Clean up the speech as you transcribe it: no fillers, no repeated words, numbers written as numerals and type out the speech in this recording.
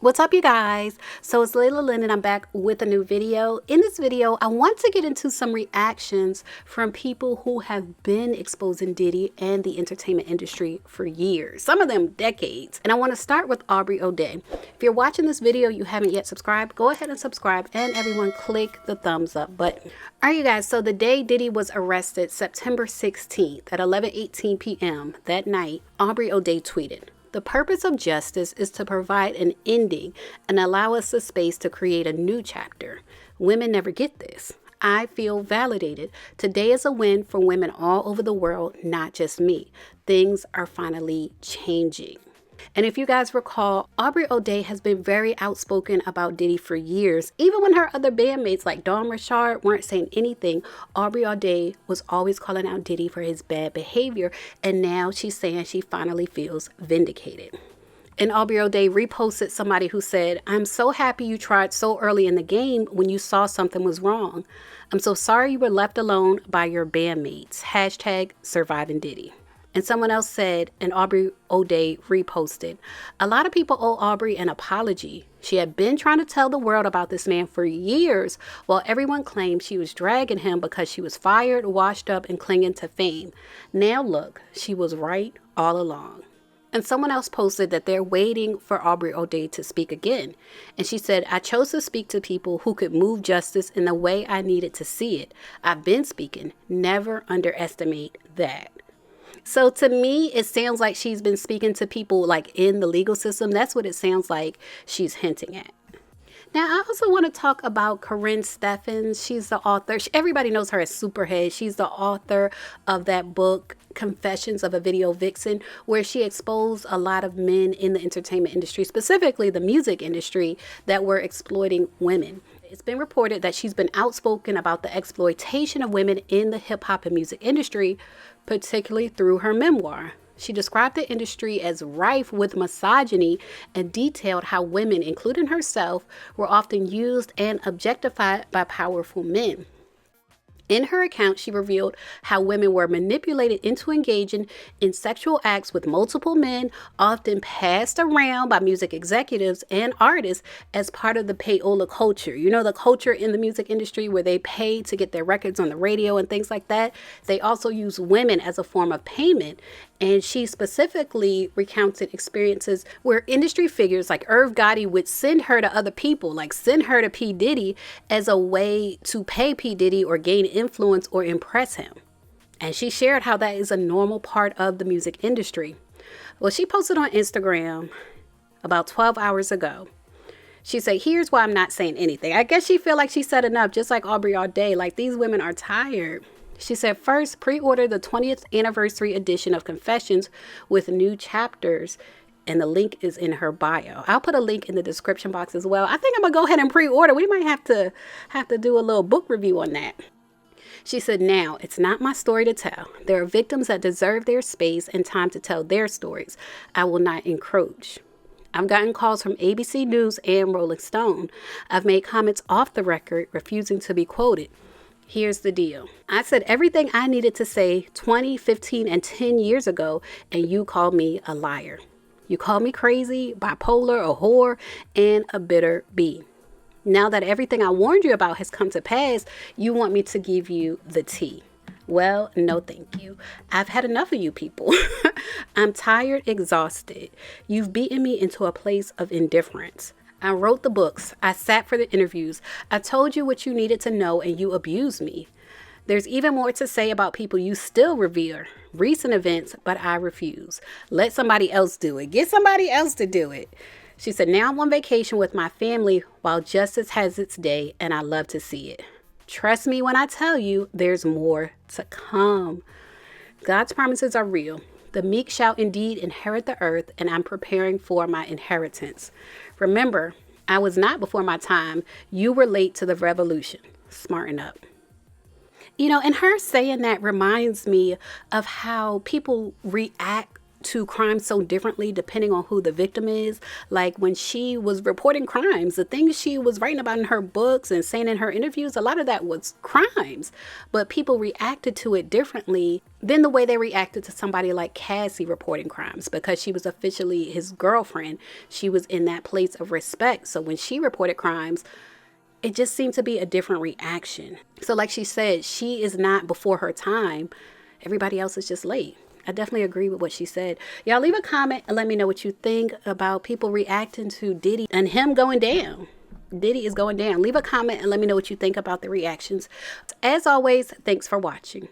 What's up, you guys? So it's Layla Lynn and I'm back with a new video. In this video, I want to get into some reactions from people who have been exposing Diddy and the entertainment industry for years, some of them decades. And I want to start with Aubrey O'Day. If you're watching this video, you haven't yet subscribed, go ahead and subscribe, and everyone click the thumbs up button. All right, you guys, so the day Diddy was arrested, September 16th at 11:18 p.m. that night, Aubrey O'Day tweeted, "The purpose of justice is to provide an ending and allow us the space to create a new chapter. Women never get this. I feel validated. Today is a win for women all over the world, not just me. Things are finally changing." And if you guys recall, Aubrey O'Day has been very outspoken about Diddy for years. Even when her other bandmates like Dawn Richard weren't saying anything, Aubrey O'Day was always calling out Diddy for his bad behavior. And now she's saying she finally feels vindicated. And Aubrey O'Day reposted somebody who said, "I'm so happy you tried so early in the game when you saw something was wrong. I'm so sorry you were left alone by your bandmates. Hashtag surviving Diddy." And someone else said, and Aubrey O'Day reposted, "A lot of people owe Aubrey an apology. She had been trying to tell the world about this man for years, while everyone claimed she was dragging him because she was fired, washed up, and clinging to fame. Now look, she was right all along." And someone else posted that they're waiting for Aubrey O'Day to speak again. And she said, "I chose to speak to people who could move justice in the way I needed to see it. I've been speaking. Never underestimate that." So to me, it sounds like she's been speaking to people like in the legal system. That's what it sounds like she's hinting at. Now, I also want to talk about Karrine Steffans. She's the author. Everybody knows her as Superhead. She's the author of that book, Confessions of a Video Vixen, where she exposed a lot of men in the entertainment industry, specifically the music industry, that were exploiting women. It's been reported that she's been outspoken about the exploitation of women in the hip hop and music industry, particularly through her memoir. She described the industry as rife with misogyny and detailed how women, including herself, were often used and objectified by powerful men. In her account, she revealed how women were manipulated into engaging in sexual acts with multiple men, often passed around by music executives and artists as part of the payola culture. You know, the culture in the music industry where they pay to get their records on the radio and things like that. They also use women as a form of payment. And she specifically recounted experiences where industry figures like Irv Gotti would send her to other people, like send her to P. Diddy as a way to pay P. Diddy or gain influence or impress him. And she shared how that is a normal part of the music industry. Well, she posted on Instagram about 12 hours ago. She said, "Here's why I'm not saying anything." I guess she feel like she said enough, just like Aubrey O'Day. Like, these women are tired. She said, "First, pre-order the 20th anniversary edition of Confessions with new chapters." And the link is in her bio. I'll put a link in the description box as well. I think I'm going to go ahead and pre-order. We might have to do a little book review on that. She said, "Now, it's not my story to tell. There are victims that deserve their space and time to tell their stories. I will not encroach. I've gotten calls from ABC News and Rolling Stone. I've made comments off the record, refusing to be quoted. Here's the deal. I said everything I needed to say 20, 15, and 10 years ago, and you called me a liar. You called me crazy, bipolar, a whore, and a bitter bee. Now that everything I warned you about has come to pass, you want me to give you the tea. Well, no thank you. I've had enough of you people. I'm tired, exhausted. You've beaten me into a place of indifference. I wrote the books. I sat for the interviews. I told you what you needed to know and you abused me. There's even more to say about people you still revere, recent events, but I refuse. Let somebody else do it. Get somebody else to do it." She said, "Now I'm on vacation with my family while justice has its day and I love to see it. Trust me when I tell you there's more to come. God's promises are real. The meek shall indeed inherit the earth, and I'm preparing for my inheritance. Remember, I was not before my time. You were late to the revolution. Smarten up." You know, and her saying that reminds me of how people react to crimes so differently depending on who the victim is. Like when she was reporting crimes, the things she was writing about in her books and saying in her interviews, a lot of that was crimes, but people reacted to it differently than the way they reacted to somebody like Cassie reporting crimes, because she was officially his girlfriend. She was in that place of respect. So when she reported crimes, it just seemed to be a different reaction. So like she said, she is not before her time. Everybody else is just late. I definitely agree with what she said. Y'all leave a comment and let me know what you think about people reacting to Diddy and him going down. Diddy is going down. Leave a comment and let me know what you think about the reactions. As always, thanks for watching.